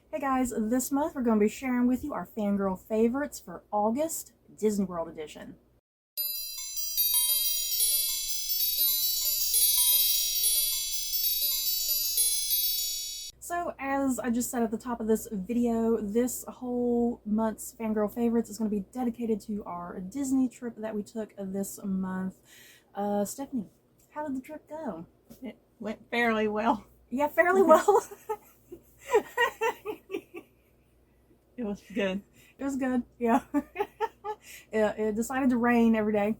Hey guys, this month we're going to be sharing with you our Fangirl favorites for August, Disney World edition. So as I just said at the top of this video, this whole month's Fangirl favorites is going to be dedicated to our Disney trip that we took this month. Stephanie, how did the trip go? It went fairly well. Yeah, fairly well. It was good. It was good, yeah. It decided to rain every day.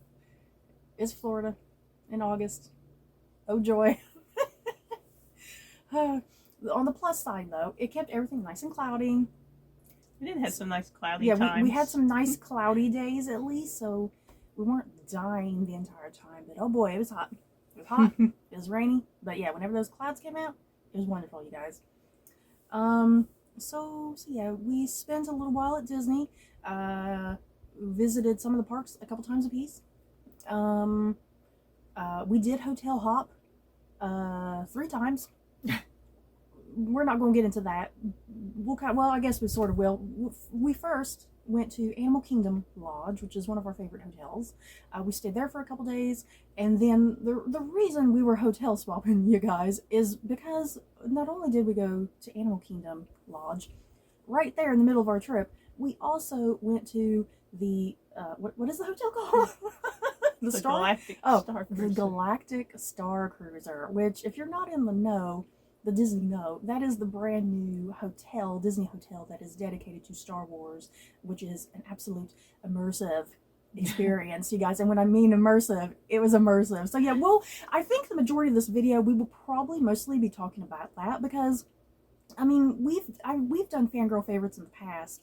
It's Florida in August. Oh joy. On the plus side, though, it kept everything nice and cloudy. We did have some nice cloudy times. Yeah, we had some nice cloudy days at least, so we weren't dying the entire time. But oh boy, it was hot. It was hot. It was rainy. But yeah, whenever those clouds came out, it was wonderful, you guys. So yeah, we spent a little while at Disney, visited some of the parks a couple times a piece. We did hotel hop 3 times. We're not going to get into that. Well, I guess we sort of will. We first went to Animal Kingdom Lodge, which is one of our favorite hotels. We stayed there for a couple days, and then the reason we were hotel swapping, you guys, is because not only did we go to Animal Kingdom Lodge, right there in the middle of our trip, we also went to the what is the hotel called? the Galactic Star Cruiser. The Galactic Star Cruiser, which, if you're not in the know, the Disney know, that is the brand new hotel, Disney hotel, that is dedicated to Star Wars, which is an absolute immersive experience, you guys. And when I mean immersive, it was immersive. So yeah, well, I think the majority of this video, we will probably mostly be talking about that, because, I mean, we've done Fangirl favorites in the past,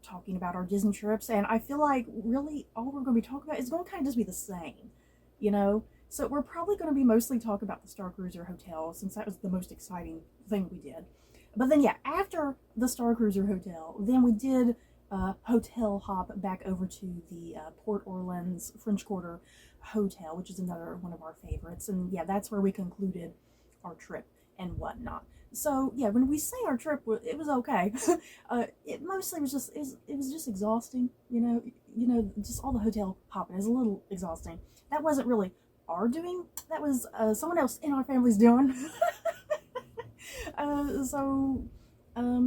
talking about our Disney trips, and I feel like really all we're going to be talking about is going to kind of just be the same, you know? So we're probably going to be mostly talking about the Star Cruiser Hotel, since that was the most exciting thing we did. But then yeah, after the Star Cruiser Hotel, then we did hotel hop back over to the Port Orleans French Quarter Hotel, which is another one of our favorites. And yeah, that's where we concluded our trip and whatnot. So yeah, when we say our trip, it was okay. It mostly was just it was just exhausting, you know, just all the hotel hopping is a little exhausting. That wasn't really our doing, that was someone else in our family's doing.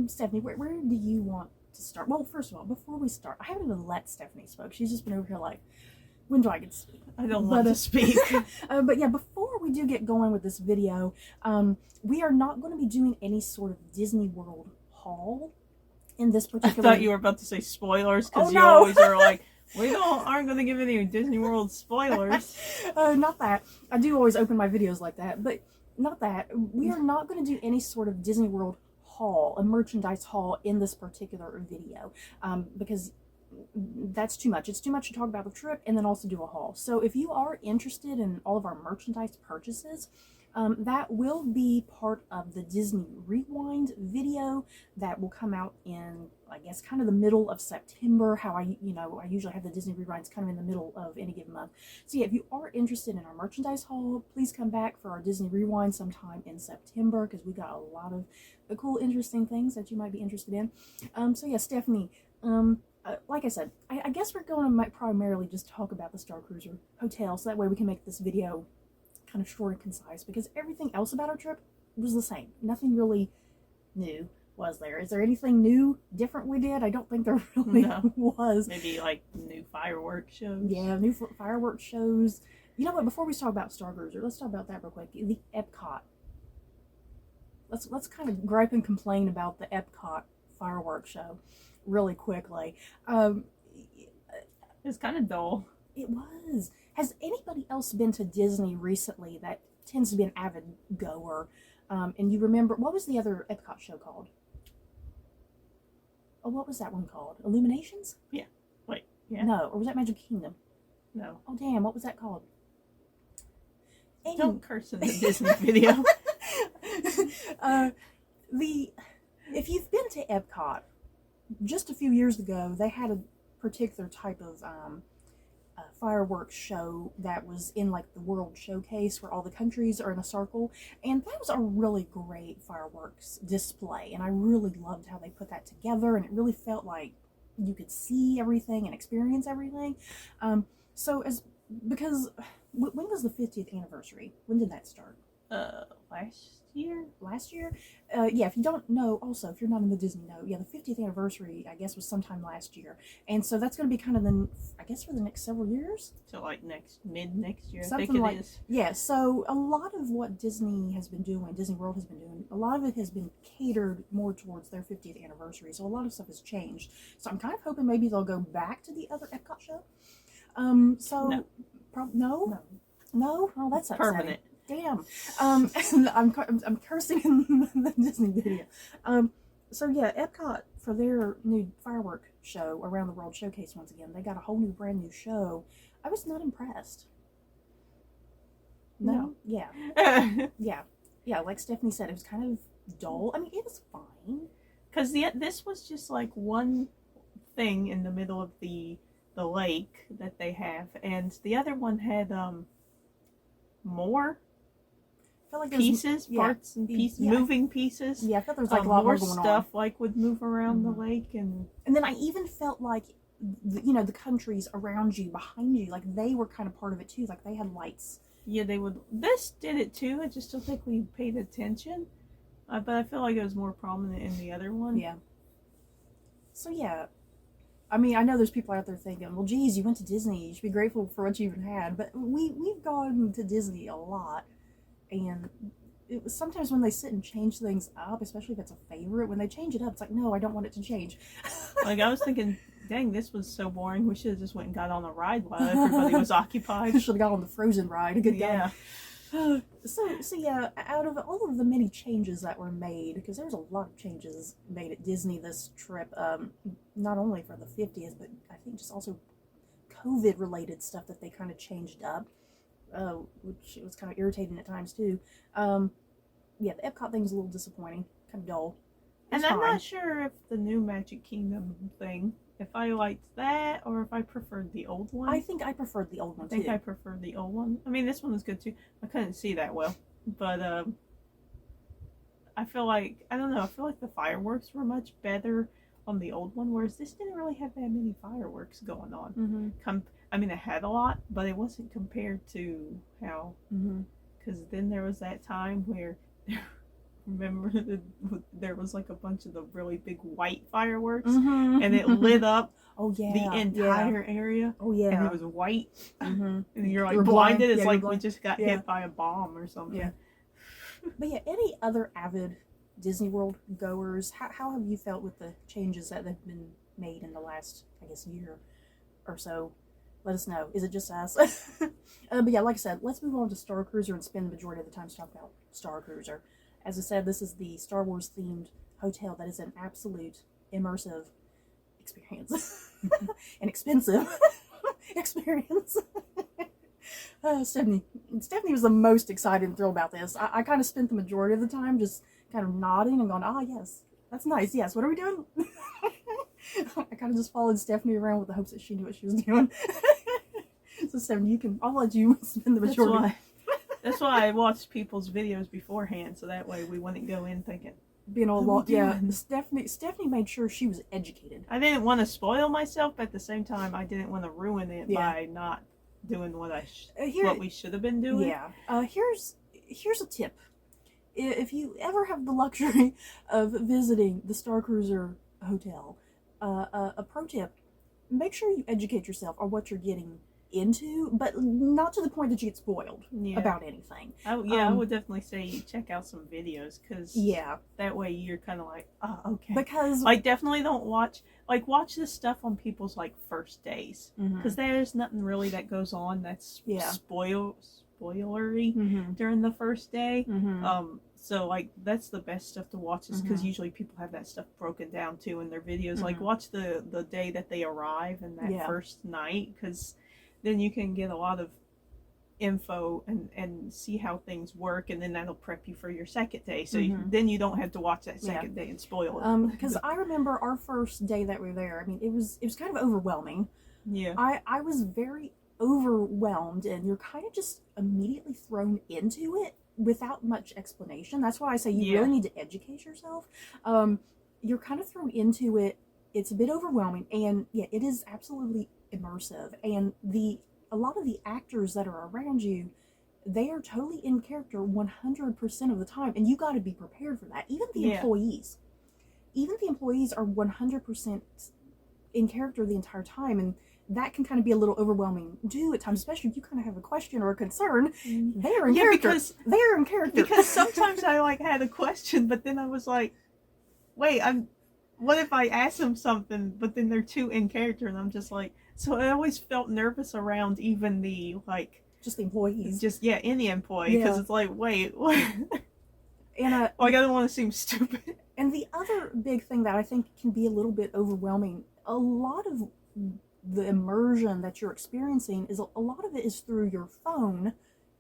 Stephanie, where do you want to start? Well, first of all, before we start, I haven't even let Stephanie speak. She's just been over here like, when do I get to speak? I don't want to speak. But yeah, before we do get going with this video, we are not going to be doing any sort of Disney World haul in this particular... I thought you were about to say spoilers, because you no. always are like, we aren't going to give any Disney World spoilers. Not that. I do always open my videos like that, but not that. We are not going to do any sort of Disney World haul, a merchandise haul in this particular video, because that's too much. It's too much to talk about the trip and then also do a haul. So if you are interested in all of our merchandise purchases, that will be part of the Disney Rewind video that will come out in, I guess, kind of the middle of September. How I usually have the Disney Rewinds kind of in the middle of any given month. So yeah, if you are interested in our merchandise haul, please come back for our Disney Rewind sometime in September, because we got a lot of cool, interesting things that you might be interested in. So yeah, Stephanie, like I said, I guess we're going to primarily just talk about the Star Cruiser Hotel, so that way we can make this video kind of short and concise, because everything else about our trip was the same. Nothing really new, was there? Is there anything new, different we did? I don't think there really was. Maybe like new fireworks shows. Yeah, new fireworks shows. You know what? Before we talk about Star Cruiser, let's talk about that real quick. The Epcot. Let's kind of gripe and complain about the Epcot fireworks show really quickly. It's kind of dull. It was. Has anybody else been to Disney recently that tends to be an avid goer? And you remember, what was the other Epcot show called? Oh, what was that one called? Illuminations? Yeah. Wait. Yeah. No, or was that Magic Kingdom? No. Oh, damn, what was that called? Don't curse in the Disney video. If you've been to Epcot, just a few years ago, they had a particular type of fireworks show that was in like the World Showcase where all the countries are in a circle, and that was a really great fireworks display, and I really loved how they put that together, and it really felt like you could see everything and experience everything. So as because when was the 50th anniversary? When did that start? Last year? Yeah, if you don't know, also, if you're not in the Disney know, yeah, the 50th anniversary, I guess, was sometime last year. And so that's going to be kind of I guess, for the next several years. So, like, mid next year, Something I think like, it is. Yeah, so a lot of what Disney has been doing, Disney World has been doing, a lot of it has been catered more towards their 50th anniversary. So a lot of stuff has changed. So I'm kind of hoping maybe they'll go back to the other Epcot show. No. No? No? Oh, that's upsetting. Permanent. Damn. I'm cursing in the Disney video. So yeah, Epcot, for their new firework show, Around the World Showcase, once again, they got a whole brand new show. I was not impressed. No? Yeah. Yeah, like Stephanie said, it was kind of dull. I mean, it was fine. Because this was just like one thing in the middle of the lake that they have, and the other one had more Like pieces, parts and pieces, moving pieces. Yeah, I felt there was like a lot more more going stuff on. like would move around the lake, and then I even felt like the countries around you, behind you, like they were kind of part of it too. Like they had lights. Yeah, they would. This did it too. I just don't think we paid attention. But I feel like it was more prominent in the other one. Yeah. So yeah, I mean, I know there's people out there thinking, well, geez, you went to Disney. You should be grateful for what you even had. But we've gone to Disney a lot. And it was sometimes when they sit and change things up, especially if it's a favorite, when they change it up, it's like, no, I don't want it to change. Like, I was thinking, dang, this was so boring. We should have just went and got on a ride while everybody was occupied. Should have got on the Frozen ride. Yeah. So yeah, out of all of the many changes that were made, because there was a lot of changes made at Disney this trip, not only for the 50th, but I think just also COVID-related stuff that they kind of changed up. Which was kind of irritating at times too. Yeah, the Epcot thing's a little disappointing, kind of dull. And I'm not sure if the new Magic Kingdom thing, if I liked that or if I preferred the old one. I think I preferred the old one too. I think I preferred the old one. I mean, this one was good too. I couldn't see that well, but I feel like, I don't know, I feel like the fireworks were much better on the old one, whereas this didn't really have that many fireworks going on. I mean, it had a lot, but it wasn't compared to how, because then there was that time where, remember, there was like a bunch of the really big white fireworks, and it lit up the entire area. Oh, yeah. And it was white, and you're like blinded. It's like we just got hit by a bomb or something. Yeah. But yeah, any other avid Disney World goers, how have you felt with the changes that have been made in the last, I guess, year or so? Let us know. Is it just us? But yeah, like I said, let's move on to Star Cruiser and spend the majority of the time to talk about Star Cruiser. As I said, this is the Star Wars themed hotel that is an absolute immersive experience. An expensive experience. Stephanie was the most excited and thrilled about this. I kind of spent the majority of the time just kind of nodding and going, yes, that's nice. Yes, what are we doing? I kind of just followed Stephanie around with the hopes that she knew what she was doing. So Stephanie, I'll let you spend the majority. That's why I watched people's videos beforehand, so that way we wouldn't go in thinking, being all lost. Yeah, Stephanie made sure she was educated. I didn't want to spoil myself, but at the same time, I didn't want to ruin it by not doing what what we should have been doing. Yeah. Here's a tip. If you ever have the luxury of visiting the Star Cruiser hotel, a pro tip: make sure you educate yourself on what you're getting into, but not to the point that you get spoiled about anything. I would definitely say check out some videos, because that way you're kind of like, okay. Because like, definitely don't watch this stuff on people's like first days, because there's nothing really that goes on that's spoilery during the first day. So like that's the best stuff to watch, is because usually people have that stuff broken down too in their videos. Like watch the day that they arrive and that first night, because then you can get a lot of info and see how things work, and then that'll prep you for your second day. So then you don't have to watch that second day and spoil it. Because I remember our first day that we were there. I mean, it was kind of overwhelming. Yeah. I was very overwhelmed and you're kind of just immediately thrown into it without much explanation. That's why I say you really need to educate yourself. You're kind of thrown into it. It's a bit overwhelming, and yeah, it is absolutely immersive. And a lot of the actors that are around you, they are totally in character 100% of the time, and you got to be prepared for that. Even the employees are 100% in character the entire time, and that can kind of be a little overwhelming too at times, especially if you kind of have a question or a concern. They're in character. They're in character. Because sometimes I like had a question, but then I was like, wait, what if I ask them something, but then they're too in character, and I'm just like, so I always felt nervous around even the like just the employees, any employee, because it's like, wait, what? And like I don't want to seem stupid. And the other big thing that I think can be a little bit overwhelming, a lot of the immersion that you're experiencing a lot of it is through your phone,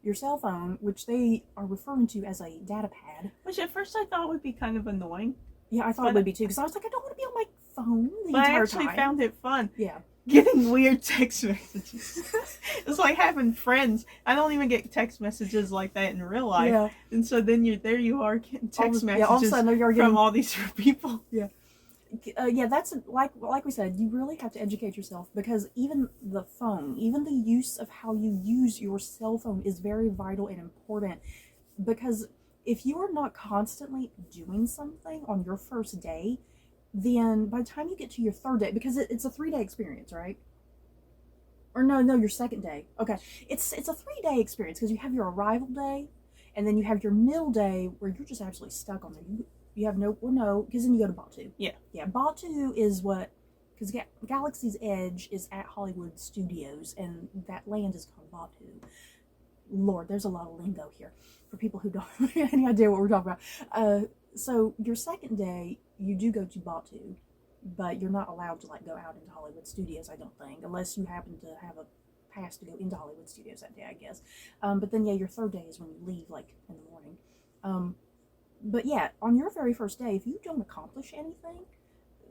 your cell phone, which they are referring to as a data pad. Which at first I thought would be kind of annoying. Yeah, I thought it would be too, because I was like, I don't want to be on my phone the entire time. I actually found it fun. Yeah. Getting weird text messages. It's like having friends. I don't even get text messages like that in real life. Yeah. And so then you are getting text messages all of a sudden you're getting, from all these people. Yeah. That's like we said, you really have to educate yourself, because even the phone, even the use of how you use your cell phone is very vital and important, because if you are not constantly doing something on your first day, then by the time you get to your third day, because it's a 3-day experience, right? Or no, your second day. Okay, it's a 3-day experience, because you have your arrival day, and then you have your middle day where you're just absolutely stuck on there. You have because then you go to Batu. Yeah, Batu is what, because Galaxy's Edge is at Hollywood Studios, and that land is called Batu. Lord, there's a lot of lingo here for people who don't have any idea what we're talking about. So your second day, you do go to Batu, but you're not allowed to go out into Hollywood Studios, I don't think, unless you happen to have a pass to go into Hollywood Studios that day, I guess. But then your third day is when you leave, in the morning. But yeah, on your very first day, if you don't accomplish anything,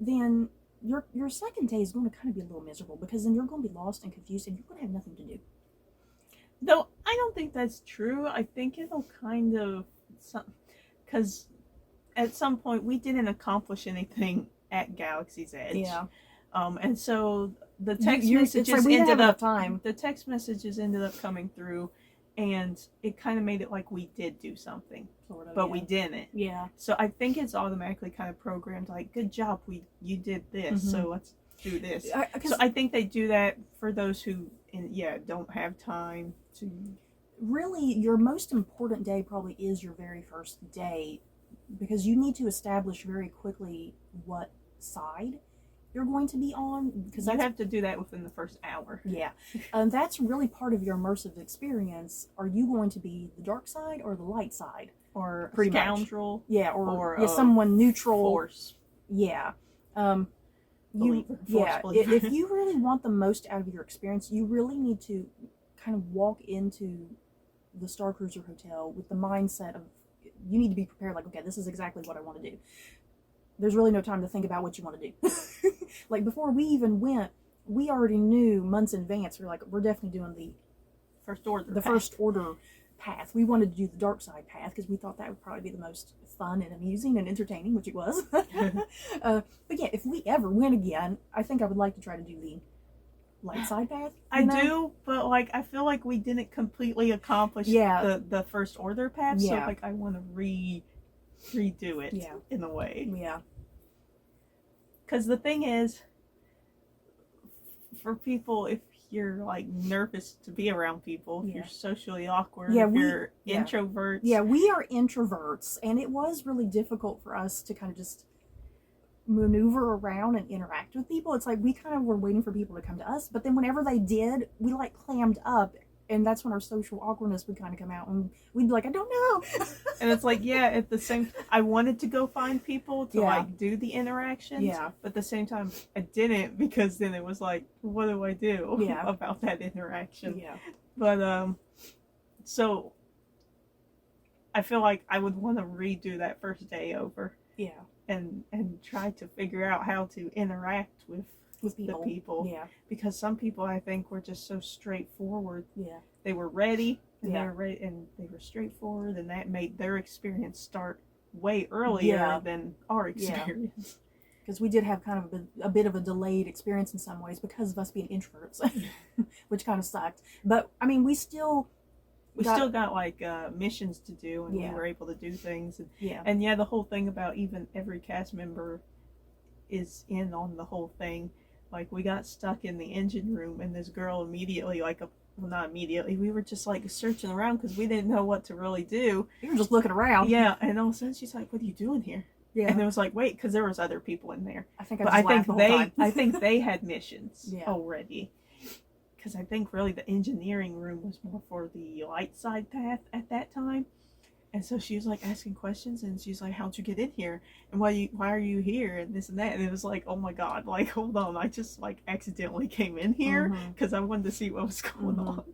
then your second day is going to kind of be a little miserable, because then you're going to be lost and confused, and you're going to have nothing to do. Though I don't think that's true. I think it'll kind of, because at some point we didn't accomplish anything at Galaxy's Edge. Yeah. And so the text messages the text messages ended up coming through, and it kind of made it like we did do something, sort of, but we didn't. Yeah. So I think it's automatically kind of programmed, like, good job, you did this, so let's do this. So I think they do that for those who don't have time to. Really, your most important day probably is your very first day, because you need to establish very quickly what side you're going to be on, because you have to do that within the first hour. Yeah. That's really part of your immersive experience. Are you going to be the dark side or the light side? Or a scoundrel? Yeah, or someone neutral. Force. Yeah. If you really want the most out of your experience, you really need to kind of walk into the Star Cruiser Hotel with the mindset of, you need to be prepared, okay, this is exactly what I want to do. There's really no time to think about what you want to do. Before we even went, we already knew months in advance, we're definitely doing the first order path. We wanted to do the dark side path, because we thought that would probably be the most fun and amusing and entertaining, which it was. But yeah, if we ever win again, I think I would like to try to do the light side path. I do, but I feel like we didn't completely accomplish the first order path, so I want to redo it in a way. Yeah. Because the thing is, for people, if you're nervous to be around people, if you're socially awkward, if you're introverts. Yeah, we are introverts, and it was really difficult for us to kind of just maneuver around and interact with people. It's we kind of were waiting for people to come to us, but then whenever they did, we clammed up, and that's when our social awkwardness would kind of come out, and we'd be I don't know. And it's at the same, I wanted to go find people to do the interactions, but at the same time I didn't, because then it was what do I do about that interaction? Yeah. But so I feel I would want to redo that first day over. Yeah. And try to figure out how to interact with with the people. people. Yeah. Because some people, I think, were just so straightforward. Yeah. They were ready, and Yeah. they were ready, and they were straightforward, and that made their experience start way earlier than our experience. Because we did have kind of a bit of a delayed experience in some ways because of us being introverts, which kind of sucked. But I mean, we still got like missions to do, and we were able to do things. And the whole thing about even every cast member is in on the whole thing. Like, we got stuck in the engine room, and this girl immediately, like, well, not immediately, we were just like searching around because we didn't know what to really do. We were just looking around. Yeah, and all of a sudden she's like, "What are you doing here?" Yeah. And it was like, wait, because there was other people in there. I think I think they had missions already. Because I think really the engineering room was more for the light side path at that time. And so she was like asking questions, and she's like, "How'd you get in here? And why are you here? And this and that." And it was like, oh my God, like, hold on, I just like accidentally came in here because I wanted to see what was going on.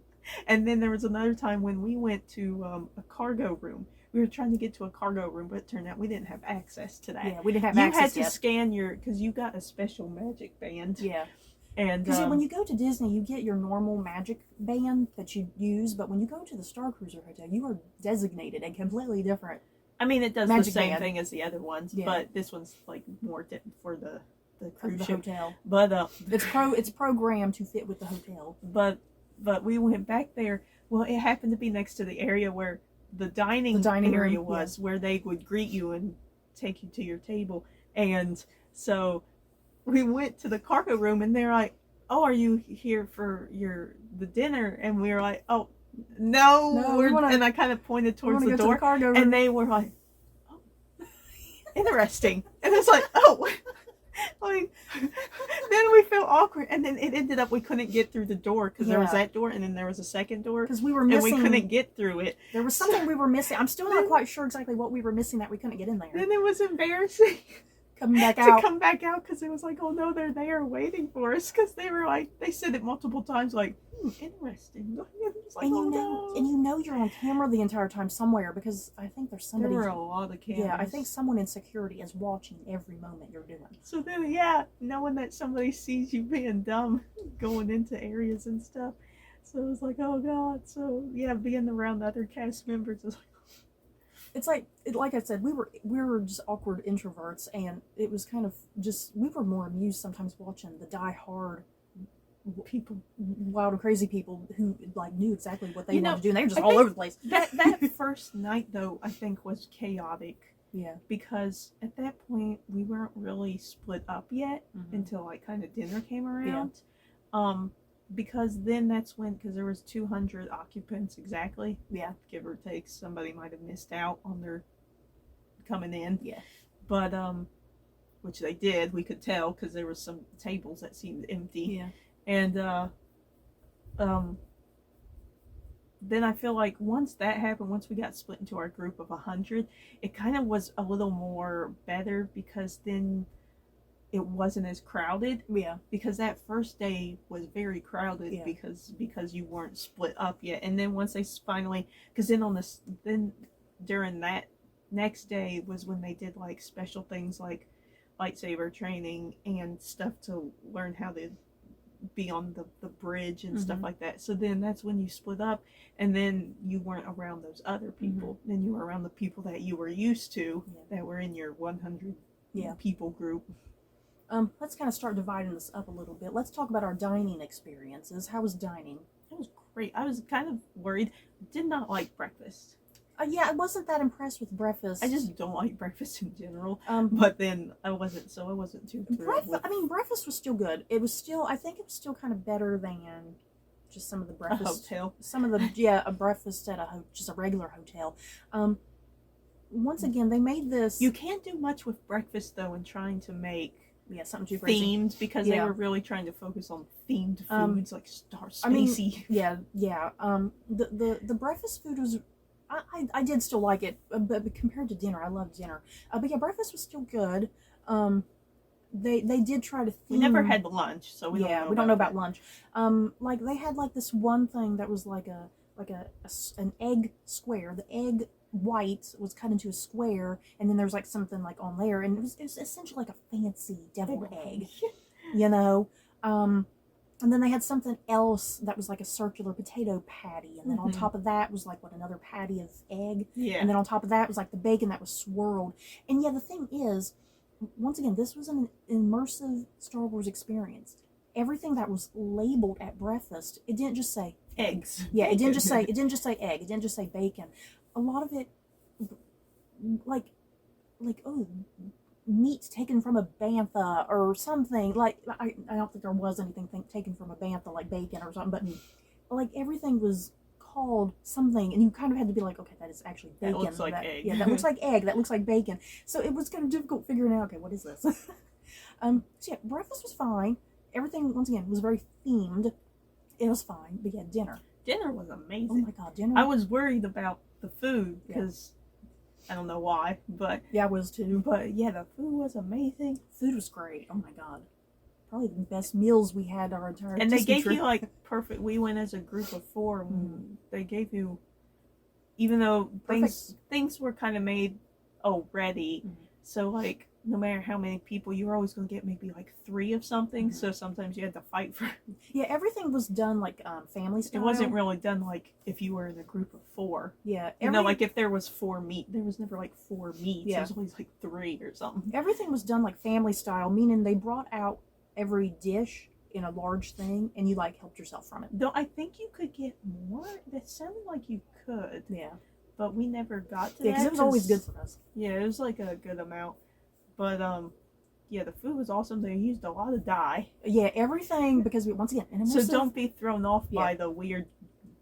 And then there was another time when we went to a cargo room. We were trying to get to a cargo room, but it turned out we didn't have access to that. Yeah, we didn't have access. You had to scan because you got a special magic band. Yeah. And because when you go to Disney, you get your normal magic band that you use, but when you go to the Star Cruiser Hotel, you are designated a completely different. I mean, it does the same thing as the other ones, but this one's like more for the cruise ship. Hotel. But it's programmed to fit with the hotel. But we went back there. Well, it happened to be next to the area where the dining area was, where they would greet you and take you to your table, and so we went to the cargo room, and they're like, "Oh, are you here for the dinner?" And we were like, "Oh, no." And I kind of pointed towards the door, and they were like, "Oh, interesting." And it's like, "Oh." Like, then we felt awkward, and then it ended up we couldn't get through the door because there was that door, and then there was a second door because we were missing, and we couldn't get through it. There was something we were missing. I'm still not quite sure exactly what we were missing that we couldn't get in there. Then it was embarrassing. Come back out because it was like, oh no, they're there waiting for us, because they were like, they said it multiple times, like, interesting. Like, and you know you're on camera the entire time somewhere, because I think there's somebody. There were a lot of cameras. Yeah, I think someone in security is watching every moment you're doing. So then, knowing that somebody sees you being dumb going into areas and stuff, so it was like, oh God. So being around the other cast members is like. It's like I said, we were just awkward introverts, and it was kind of just, we were more amused sometimes watching the die-hard people, wild and crazy people who like knew exactly what they wanted to do, and they were just all over the place. That first night, though, I think was chaotic. Yeah. Because at that point, we weren't really split up yet until like kind of dinner came around. Yeah. Because then that's when, because there was 200 occupants exactly. Yeah. Give or take. Somebody might have missed out on their coming in. Yeah. But, which they did, we could tell, because there was some tables that seemed empty. Yeah. And, then I feel like once that happened, once we got split into our group of 100, it kind of was a little more better, because then it wasn't as crowded. Yeah. Because that first day was very crowded because you weren't split up yet. And then once they finally, because then during that next day was when they did like special things like lightsaber training and stuff to learn how to be on the bridge and stuff like that. So then that's when you split up, and then you weren't around those other people. Then you were around the people that you were used to, that were in your 100 people group. Let's kind of start dividing this up a little bit. Let's talk about our dining experiences. How was dining? It was great. I was kind of worried. Did not like breakfast. I wasn't that impressed with breakfast. I just don't like breakfast in general. But then I wasn't too thrilled. Breakfast was still good. I think it was still kind of better than just some of the breakfast. A hotel. Some of the, a breakfast at just a regular hotel. Once again, they made this. You can't do much with breakfast, though, in trying to make something too crazy. Themed, because they were really trying to focus on themed foods like Stacie. The breakfast food was, I did still like it, but compared to dinner, I loved dinner. But breakfast was still good. They did try to theme. We never had lunch, so we don't know about lunch. Like they had like this one thing that was like an egg square. The egg white was cut into a square, and then there's like something like on there, and it was essentially like a fancy deviled egg, you know. And then they had something else that was like a circular potato patty. And then on Mhm. top of that was like, what, another patty of egg. Yeah. And then on top of that was like the bacon that was swirled. And yeah, the thing is, once again, this was an immersive Star Wars experience. Everything that was labeled at breakfast, it didn't just say Eggs. Yeah, it didn't Bacon. just say egg. It didn't just say bacon. A lot of it, like oh, meat taken from a bantha or something. Like I don't think there was anything taken from a bantha like bacon or something, but like everything was called something, and you kind of had to be like, okay, that is actually bacon. That looks like egg. Yeah, that looks like egg. That looks like bacon. So it was kind of difficult figuring out, okay, what is this? So yeah, breakfast was fine. Everything, once again, was very themed. It was fine, but yeah, dinner. Dinner was amazing. Oh my god, dinner. I was worried about the food because I don't know why, but yeah, I was too. But yeah, the food was amazing. Food was great. Oh my god, probably the best meals we had our entire. And they Disney gave trip. you like perfect. We went as a group of 4. They gave you, even though things were kind of made already, so like no matter how many people, you were always going to get maybe like 3 of something. So sometimes you had to fight for. Yeah, everything was done like family style. It wasn't really done like if you were in a group of 4. Yeah, like if there was 4 meat, there was never like 4 meats. Yeah. There was always like 3 or something. Everything was done like family style, meaning they brought out every dish in a large thing, and you like helped yourself from it. Though I think you could get more. That sounded like you could. Yeah. But we never got to that. Yeah, because it was always good for us. Yeah, it was like a good amount. But yeah, the food was awesome. They used a lot of dye. Yeah, everything, because once again, so don't be thrown off by the weird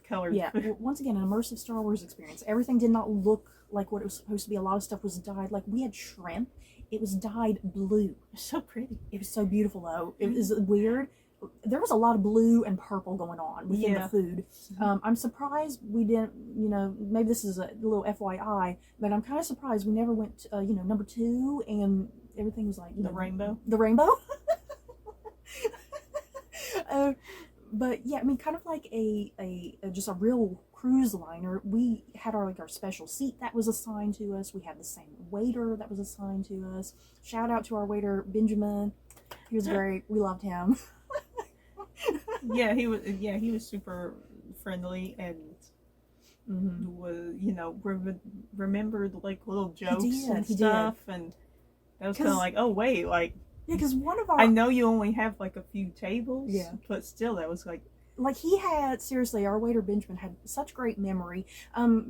colors. Yeah, once again, an immersive Star Wars experience. Everything did not look like what it was supposed to be. A lot of stuff was dyed. Like we had shrimp. It was dyed blue. So pretty. It was so beautiful though. It was weird. There was a lot of blue and purple going on within the food. I'm surprised we didn't, maybe this is a little FYI, but I'm kind of surprised we never went to, number 2 and everything was like, rainbow. The rainbow. But yeah, I mean, kind of like just a real cruise liner. We had our special seat that was assigned to us. We had the same waiter that was assigned to us. Shout out to our waiter, Benjamin. He was great. We loved him. He was super friendly and was remembered like little jokes and stuff, and that was kind of like, oh wait, like because one of our, I know you only have like a few tables, but still that was like he had, seriously, our waiter Benjamin had such great memory,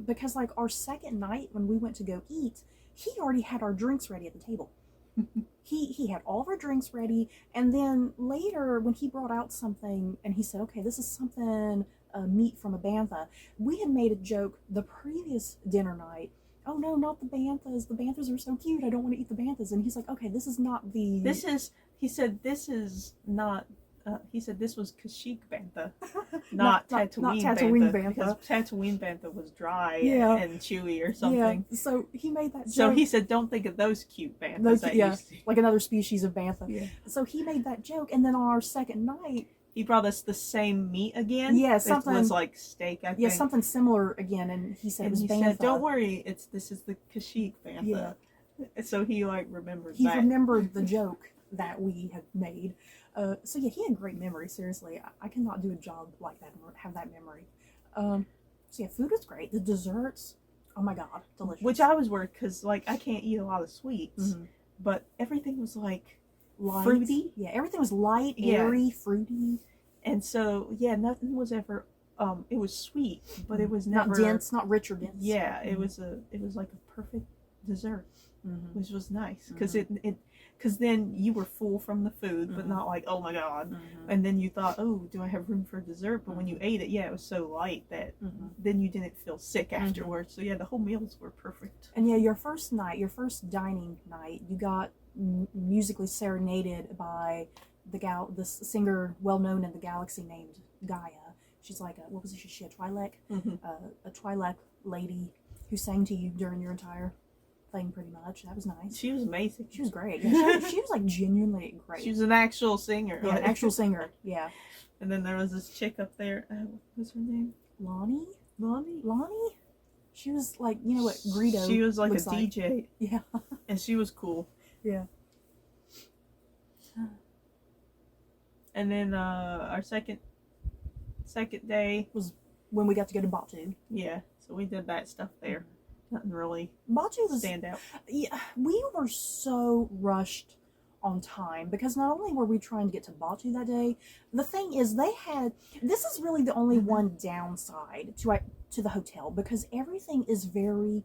because like our second night when we went to go eat, he already had our drinks ready at the table. He had all of our drinks ready, and then later when he brought out something and he said, okay, this is something meat from a bantha, we had made a joke the previous dinner night, oh no, not the banthas, the banthas are so cute, I don't want to eat the banthas. And he's like, okay, this is not he said this was Kashyyyk bantha, not Tatooine bantha, because Tatooine bantha was dry and chewy or something. Yeah, so he made that joke. So he said, don't think of those cute banthas. Like another species of bantha. Yeah. So he made that joke, and then on our second night, he brought us the same meat again. Yeah, something. It was like steak, I think. Yeah, something similar again, and he said it was bantha. Said, don't worry, this is the Kashyyyk bantha. Yeah. So he remembered that. He remembered the joke that we had made. So yeah, he had great memory. Seriously, I cannot do a job like that and have that memory. So yeah, food was great. The desserts, oh my god, delicious. Which I was worried because I can't eat a lot of sweets, but everything was light, fruity. Yeah, everything was light, airy, fruity, and so nothing was ever. It was sweet, but it was never not dense, not rich or dense. Yeah, it was like a perfect dessert, which was nice because because then you were full from the food, but not like, oh my god. And then you thought, oh, do I have room for dessert? But when you ate it, it was so light that then you didn't feel sick afterwards. So the whole meals were perfect. And your first dining night, you got musically serenaded by the singer well known in the galaxy named Gaia. She's like what was she? A Twi'lek, a Twi'lek lady who sang to you during your entire thing, pretty much. That was nice. She was amazing. She was great. Yeah, she was like genuinely great. She was an actual singer. Yeah, an actual singer. Yeah. And then there was this chick up there. What's her name? Lonnie. Lonnie. She was like, you know what Greedo. She was like a like. DJ. Yeah. And she was cool. Yeah. And then our second day was when we got to go to Batu. Yeah, so we did that stuff there. Nothing really Batu was stand out. Yeah, we were so rushed on time because not only were we trying to get to Batu that day, the thing is this is really the only one downside to the hotel because everything is very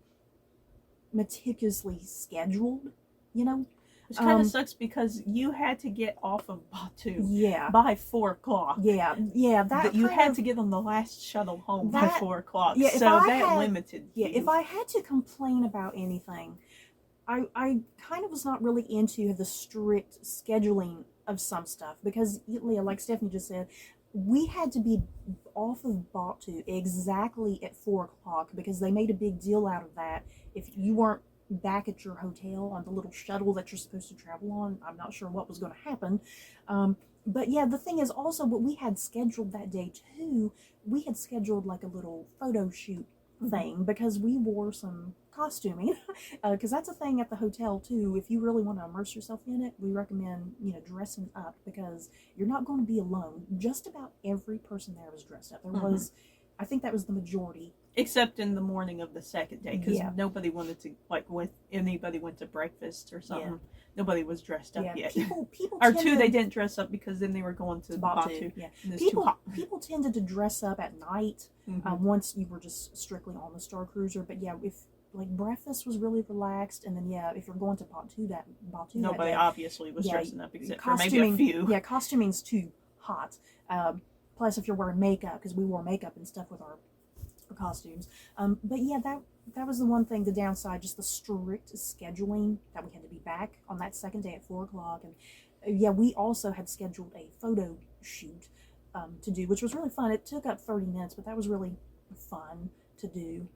meticulously scheduled, you know. Which kind of sucks because you had to get off of Batu Yeah. by 4 o'clock. Yeah, that you had to get on the last shuttle home by 4 o'clock. Yeah, so that limited you. Yeah, if I had to complain about anything, I kind of was not really into the strict scheduling of some stuff because, like Stephanie just said, we had to be off of Batu exactly at 4 o'clock because they made a big deal out of that. If you weren't back at your hotel on the little shuttle that you're supposed to travel on, I'm not sure what was going to happen. But yeah, the thing is also what we had scheduled that day too, we had scheduled like a little photo shoot thing because we wore some costuming because that's a thing at the hotel too. If you really want to immerse yourself in it, we recommend dressing up because you're not going to be alone. Just about every person there was dressed up. There was, I think that was the majority, except in the morning of the second day because nobody wanted to, like, when anybody went to breakfast or something, nobody was dressed up yet. People or two, they didn't dress up because then they were going to Batu. Yeah, people tended to dress up at night once you were just strictly on the Star Cruiser. But yeah, if like breakfast was really relaxed, and then if you're going to Batu nobody that day, obviously was dressing up except for maybe a few. Yeah, costuming's too hot. Plus, if you're wearing makeup, because we wore makeup and stuff with our costumes. But yeah, that was the one thing, the downside, just the strict scheduling that we had to be back on that second day at 4 o'clock. And yeah, we also had scheduled a photo shoot to do, which was really fun. It took up 30 minutes, but that was really fun to do.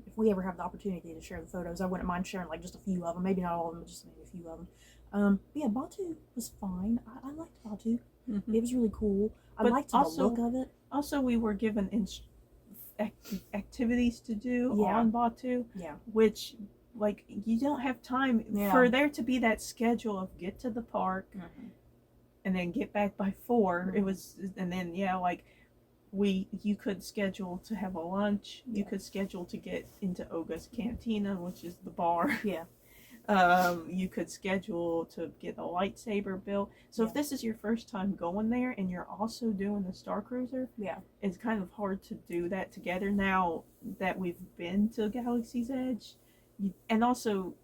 If we ever have the opportunity to share the photos, I wouldn't mind sharing like just a few of them, maybe not all of them, but just maybe a few of them. But yeah, Batu was fine. I liked Batu. It was really cool. I liked the look of it. Also, we were given activities to do on Batu, which, like, you don't have time for there to be that schedule of get to the park and then get back by 4. It was, and then like you could schedule to have a lunch. You could schedule to get into Oga's Cantina, which is the bar. You could schedule to get a lightsaber built. So if this is your first time going there and you're also doing the Star Cruiser, it's kind of hard to do that together now that we've been to Galaxy's Edge. And also,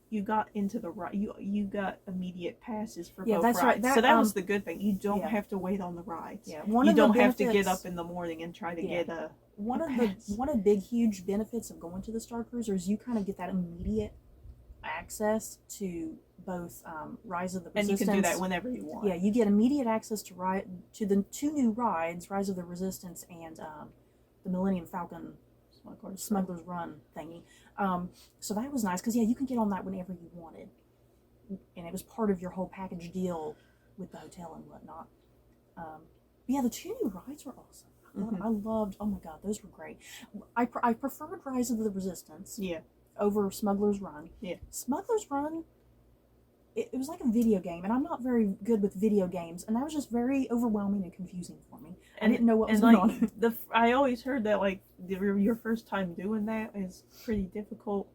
you got into the ride. You got immediate passes for both rides. Right. So that was the good thing. You don't have to wait on the rides. You don't have to get up in the morning and try to get a one of the big huge benefits of going to the Star Cruiser is you kind of get that immediate access to both Rise of the Resistance. And you can do that whenever you want. Yeah, you get immediate access to the 2 new rides, Rise of the Resistance and the Millennium Falcon Smuggler's Run thingy. So that was nice because you can get on that whenever you wanted, and it was part of your whole package deal with the hotel and whatnot. The 2 new rides were awesome. I loved. Oh my god, those were great. I preferred Rise of the Resistance. Over Smuggler's Run. Smuggler's Run, it was like a video game, and I'm not very good with video games, and that was just very overwhelming and confusing for me. And I didn't know what was going on. I always heard that your first time doing that is pretty difficult,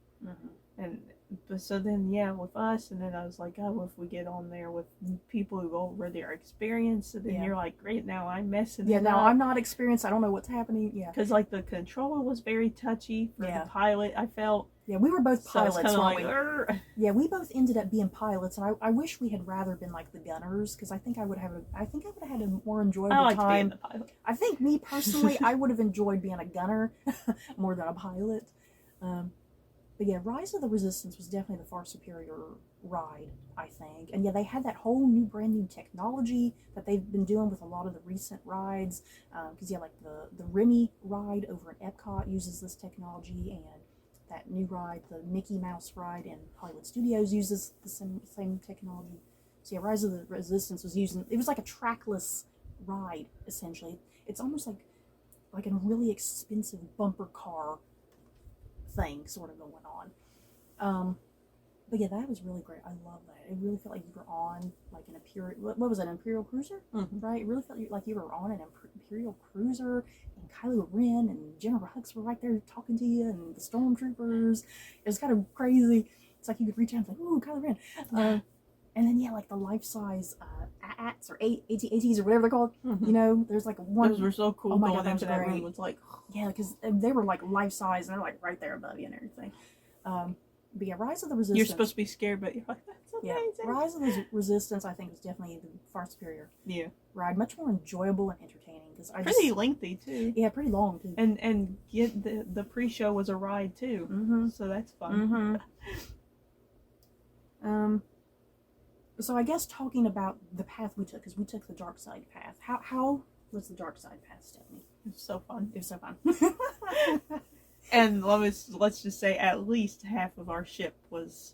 but so then with us, and then I was like, oh, if we get on there with people who already are experienced, so then you're like, great, now I'm messing it now up. I'm not experienced, I don't know what's happening. Because the controller was very touchy for the pilot, I felt. We were both pilots. So we both ended up being pilots, and I wish we had rather been like the gunners, because I think I would have had a more enjoyable time. Being the pilot. I think me personally, I would have enjoyed being a gunner more than a pilot. But Rise of the Resistance was definitely the far superior ride, I think. And they had that whole brand new technology that they've been doing with a lot of the recent rides. Because like the Remy ride over at Epcot uses this technology, and that new ride, the Mickey Mouse ride in Hollywood Studios, uses the same technology. So Rise of the Resistance was it was like a trackless ride, essentially. It's almost like a really expensive bumper car thing sort of going on. But yeah, that was really great. I love that. It really felt like you were on like an Imperial. What was it, an Imperial cruiser? Mm-hmm. Right? It really felt like you were on an Imperial cruiser, and Kylo Ren and General Hux were right there talking to you, and the stormtroopers. It was kind of crazy. It's like you could reach out and like, "Ooh, Kylo Ren." And then yeah, like the life size ATs or ATs or whatever they're called. Mm-hmm. You know, there's like one. Those were so cool. Oh my Going God, that into was that great. room was like, yeah, because they were like life size and they're like right there above you and everything. But yeah, Rise of the Resistance. you're supposed to be scared, but you're like, that's amazing. Yeah, Rise of the Resistance, I think, is definitely the far superior ride. Much more enjoyable and entertaining. Because pretty lengthy too. Yeah, pretty long too. And get the pre-show was a ride too, so that's fun. So I guess talking about the path we took, because we took the dark side path. How was the dark side path, Stephanie? It was so fun. It was so fun. And let's just say at least half of our ship was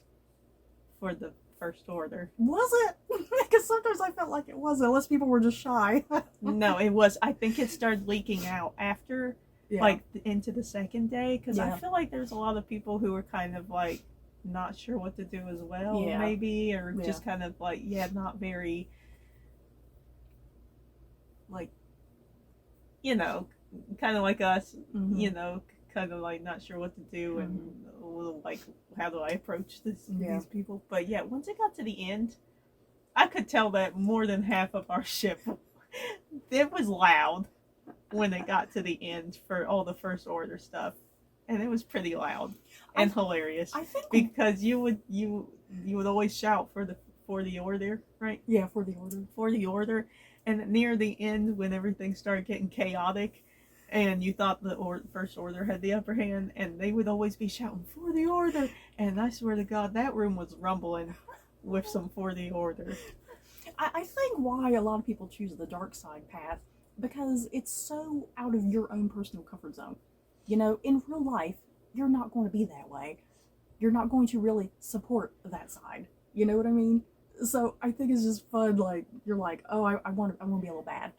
for the First Order. Was it? Because sometimes I felt like it wasn't, unless people were just shy. No, it was. I think it started leaking out after, like, into the second day. Because I feel like there's a lot of people who were kind of, like, not sure what to do as well, maybe. Or just kind of, like, not very, like, you know, kind of like us, you know, kind of like not sure what to do and a little like, how do I approach these people? But yeah, once it got to the end, I could tell that more than half of our ship, it was loud when it got to the end for all the First Order stuff, and it was pretty loud and hilarious. I think because you would always shout for the order, right? Yeah, for the order, and near the end when everything started getting chaotic. And you thought the First Order had the upper hand, and they would always be shouting, "For the Order!" And I swear to God, that room was rumbling with some "For the Order." I think why a lot of people choose the dark side path, because it's so out of your own personal comfort zone. You know, in real life, you're not going to be that way. You're not going to really support that side. You know what I mean? So I think it's just fun. Like, you're like, oh, I want to be a little bad.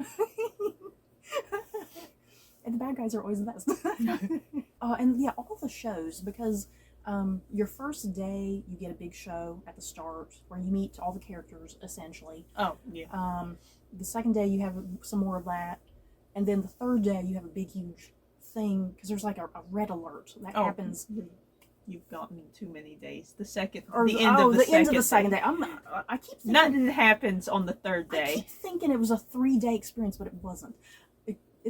And the bad guys are always the best. And yeah, all the shows, because your first day you get a big show at the start where you meet all the characters essentially. Oh yeah. The second day you have some more of that, and then the third day you have a big huge thing because there's like a red alert that happens. You've gotten too many days. The end of the second day. I keep thinking nothing happens on the third day. I keep thinking it was a 3-day experience, but it wasn't.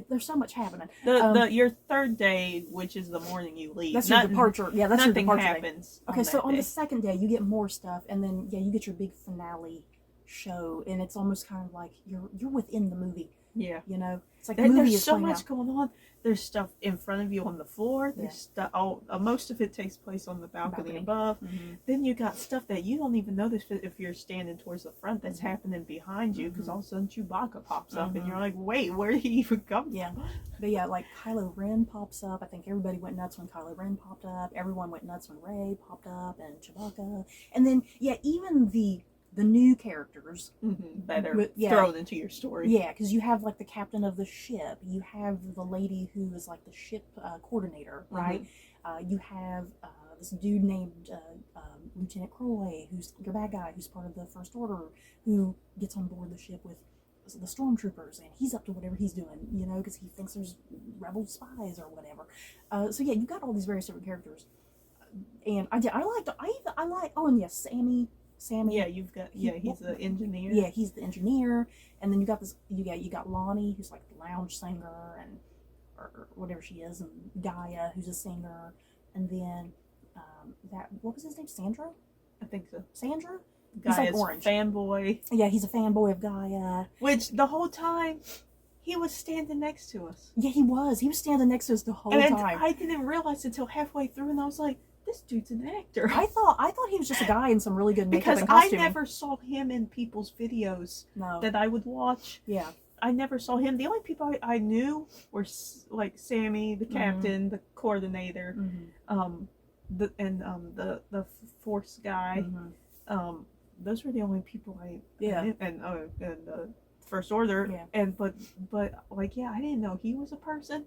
There's so much happening. Your third day, which is the morning you leave. That's your departure. Yeah, that's your departure happens. Day. Okay, so on the second day, you get more stuff, and then you get your big finale show, and it's almost kind of like you're within the movie. Yeah, you know, it's like the movie there's so much going on. There's stuff in front of you on the floor. There's stuff. Most of it takes place on the balcony. Above. Then you got stuff that you don't even notice if you're standing towards the front that's happening behind you, because all of a sudden Chewbacca pops up and you're like, wait, where did he even come from? Yeah, but yeah, like Kylo Ren pops up. I think everybody went nuts when Kylo Ren popped up. Everyone went nuts when Rey popped up and Chewbacca. And then even the new characters that are thrown into your story. Yeah, because you have like the captain of the ship. You have the lady who is like the ship coordinator, right? You have this dude named Lieutenant Croy, who's your bad guy, who's part of the First Order, who gets on board the ship with the stormtroopers, and he's up to whatever he's doing, you know, because he thinks there's rebel spies or whatever. So yeah, you got all these various different characters, and I like. Oh, and yes, Sammy. Yeah, you've got. He's the engineer. Yeah, he's the engineer, and then you got this. You got Lonnie, who's like the lounge singer, and or whatever she is, and Gaia, who's a singer, and then what was his name? Sandra. I think so. Sandra. Gaia's like orange fanboy. Yeah, he's a fanboy of Gaia. Which the whole time he was standing next to us. Yeah, he was. He was standing next to us the whole time. I didn't realize until halfway through, and I was like, this dude's an actor. I thought he was just a guy in some really good makeup and costuming. Because I never saw him in people's videos that I would watch. Yeah. I never saw him. The only people I knew were like Sammy, the captain, the coordinator, the force guy. Those were the only people I knew. And the First Order. Yeah. But I didn't know he was a person.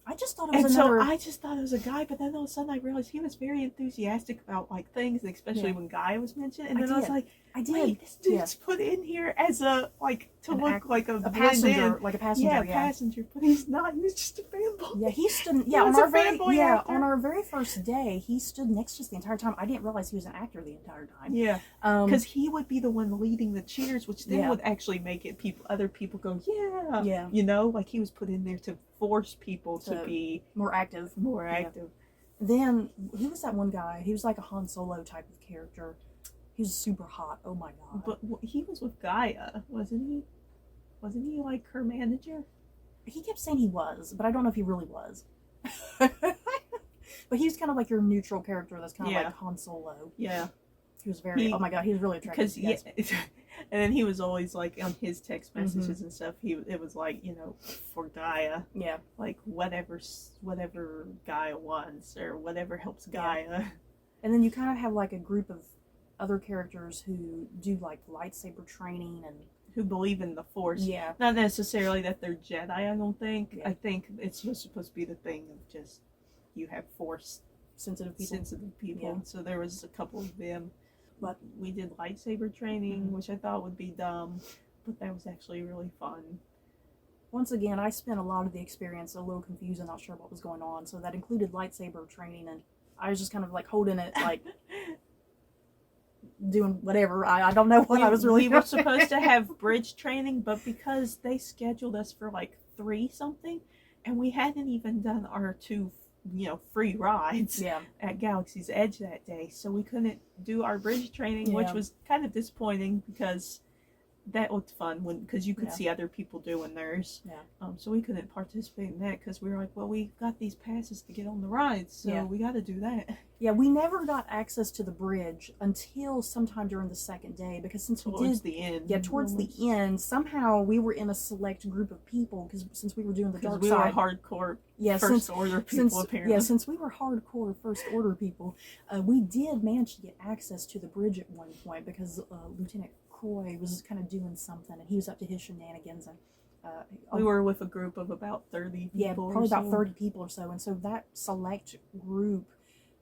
I just thought it And was so another. I just thought it was a guy, but then all of a sudden I realized he was very enthusiastic about like things, especially when Guy was mentioned. And then I was like, wait, this dude's put in here as a like to look like a passenger, like a passenger. Yeah, passenger, but he's not. He's just a fanboy. Yeah, he stood. Yeah, on our very first day, he stood next to us the entire time. I didn't realize he was an actor the entire time. Yeah, because he would be the one leading the cheers, which then would actually make it other people go, yeah, you know, like he was put in there to force people to be more active. Then who was that one guy? He was like a Han Solo type of character. He was super hot. Oh my god! But he was with Gaia, wasn't he? Wasn't he like her manager? He kept saying he was, but I don't know if he really was. But he was kind of like your neutral character. That's kind of like Han Solo. Yeah. He was very. Oh my god, he was really attractive. And then he was always like on his text messages and stuff. It was like, you know, for Gaia. Yeah. Like whatever Gaia wants or whatever helps Gaia. Yeah. And then you kind of have like a group of other characters who do like lightsaber training and who believe in the Force. Yeah. Not necessarily that they're Jedi. I don't think. Yeah. I think it's supposed to be the thing of just you have Force sensitive people. Yeah. So there was a couple of them. But we did lightsaber training, which I thought would be dumb, but that was actually really fun. Once again, I spent a lot of the experience a little confused and not sure what was going on, so that included lightsaber training, and I was just kind of like holding it, like doing whatever. I don't know what I was really doing. We were supposed to have bridge training, but because they scheduled us for like 3 something, and we hadn't even done our 2 free rides at Galaxy's Edge that day, so we couldn't do our bridge training, which was kind of disappointing because that looked fun because you could see other people doing theirs. So we couldn't participate in that because we were like, well, we got these passes to get on the rides, so we got to do that. Yeah, we never got access to the bridge until sometime during the second day, because since towards the end. Yeah, towards the end, somehow we were in a select group of people because since we were doing the dark side. We were hardcore First Order people, apparently. Yeah, since we were hardcore First Order people, we did manage to get access to the bridge at one point because Lieutenant Croy was kind of doing something, and he was up to his shenanigans, and we were with a group of about 30 people. Yeah, probably about 30 people or so, and so that select group,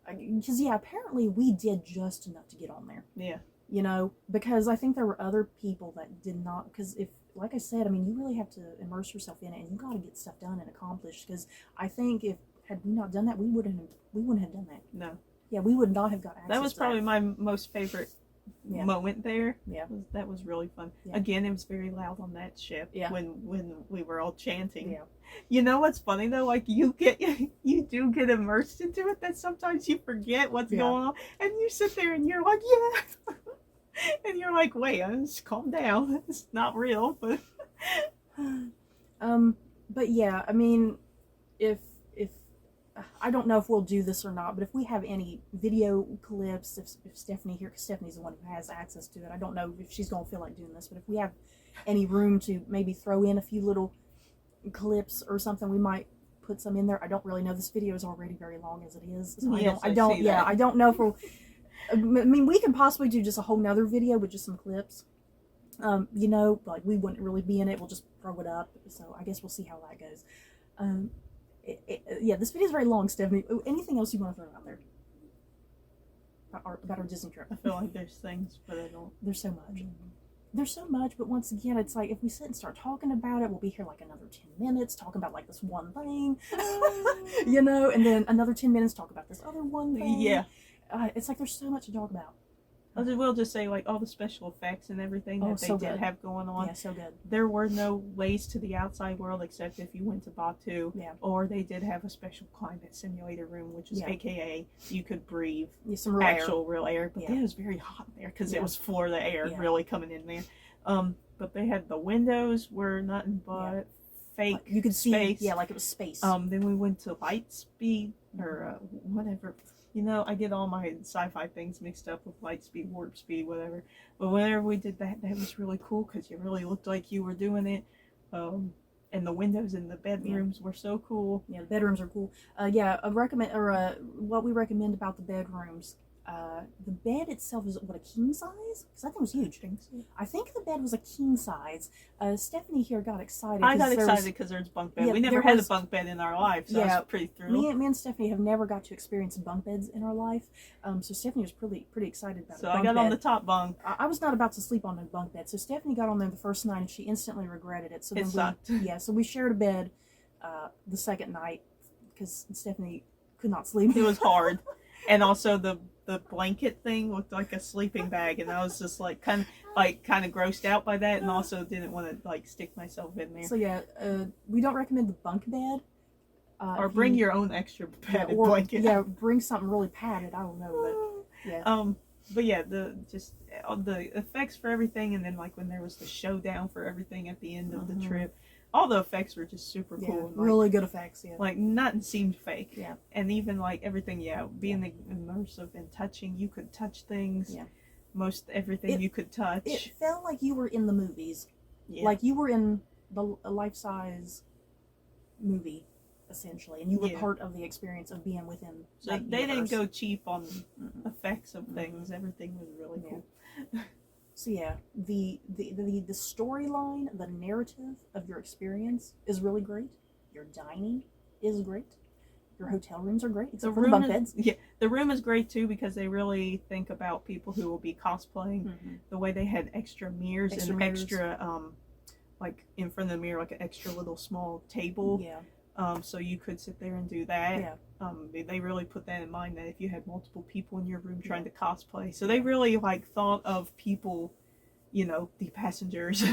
because apparently we did just enough to get on there. Yeah. You know, because I think there were other people that did not, because if, like I said, I mean, you really have to immerse yourself in it, and you got to get stuff done and accomplished, because I think had we not done that, we wouldn't have done that. No. Yeah, we would not have got access. That was probably my most favorite moment there. Yeah. That was really fun. Yeah. Again, it was very loud on that ship when we were all chanting. Yeah. You know what's funny though? Like you do get immersed into it, that sometimes you forget what's going on, and you sit there and you're like, yeah. And you're like, wait, just calm down. It's not real, but but yeah, I mean, if I don't know if we'll do this or not, but if we have any video clips, if Stephanie here, because Stephanie's the one who has access to it, I don't know if she's going to feel like doing this, but if we have any room to maybe throw in a few little clips or something, we might put some in there. I don't really know. This video is already very long as it is, so I don't know if we'll. I mean, we can possibly do just a whole nother video with just some clips. You know, like we wouldn't really be in it. We'll just throw it up. So I guess we'll see how that goes. Yeah, this video is very long, Stephanie. Anything else you want to throw out there about our Disney trip? I feel like there's things, but I don't. There's so much. There's so much, but once again, it's like if we sit and start talking about it, we'll be here like another 10 minutes talking about like this one thing, you know, and then another 10 minutes talk about this other one thing. Yeah. It's like there's so much to talk about. We'll just say like all the special effects and everything that they did have going on. Yeah, so good. There were no ways to the outside world except if you went to Batu. Yeah. Or they did have a special climate simulator room, which is AKA you could breathe some real real air. But then it was very hot in there because it was for the air really coming in there. But they had the windows were nothing but fake. Like you could space. See, like it was space. Then we went to Lightspeed or whatever. You know, I get all my sci-fi things mixed up with Lightspeed, Warp Speed, whatever. But whenever we did that, that was really cool because you really looked like you were doing it. And the windows in the bedrooms were so cool. Yeah, the bedrooms are cool. What we recommend about the bedrooms. The bed itself is what, a king size? Because I think it was huge. I think the bed was a king size. Stephanie here got excited. I got excited because there's bunk bed. Yeah, we never had a bunk bed in our life, so I was pretty thrilled. Me and Stephanie have never got to experience bunk beds in our life, so Stephanie was pretty excited about it. So I got on the top bunk. I was not about to sleep on a bunk bed, so Stephanie got on there the first night and she instantly regretted it. So it sucked. So we shared a bed the second night because Stephanie could not sleep. It was hard, and also the blanket thing looked like a sleeping bag, and I was just like kind of grossed out by that, and also didn't want to like stick myself in there. So yeah, we don't recommend the bunk bed. Or bring your own extra padded blanket. Yeah, bring something really padded. I don't know, but yeah. But yeah, the effects for everything, and then like when there was the showdown for everything at the end of the trip, all the effects were just super cool. And, like, really good effects. Yeah, like nothing seemed fake. Yeah, and even like everything, being immersive and touching, you could touch things. Yeah, most everything you could touch. It felt like you were in the movies. Yeah. Like you were in a life-size movie, essentially, and you were part of the experience of being within. So they didn't go cheap on effects of things. Everything was really cool. So yeah, the storyline, the narrative of your experience is really great. Your dining is great. Your hotel rooms are great, except for the bunk beds. Yeah, the room is great too because they really think about people who will be cosplaying. The way they had extra mirrors and extra like in front of the mirror, like an extra little small table. Yeah. So you could sit there and do that. Yeah. They really put that in mind that if you had multiple people in your room trying to cosplay, so they really like thought of people, the passengers,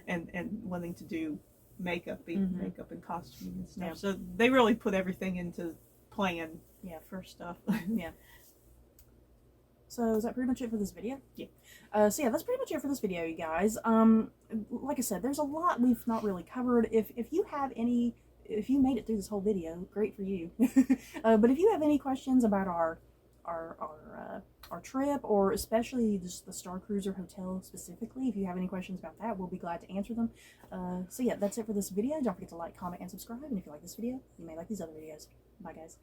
and wanting to do makeup and costuming and stuff. Yeah. So they really put everything into plan. Yeah. For stuff. Yeah. So is that pretty much it for this video? Yeah. So yeah, that's pretty much it for this video, you guys. Like I said, there's a lot we've not really covered. If you made it through this whole video, great for you. But if you have any questions about our trip, or especially just the Star Cruiser Hotel specifically, if you have any questions about that, we'll be glad to answer them. So yeah, that's it for this video. Don't forget to like, comment, and subscribe. And if you like this video, you may like these other videos. Bye, guys.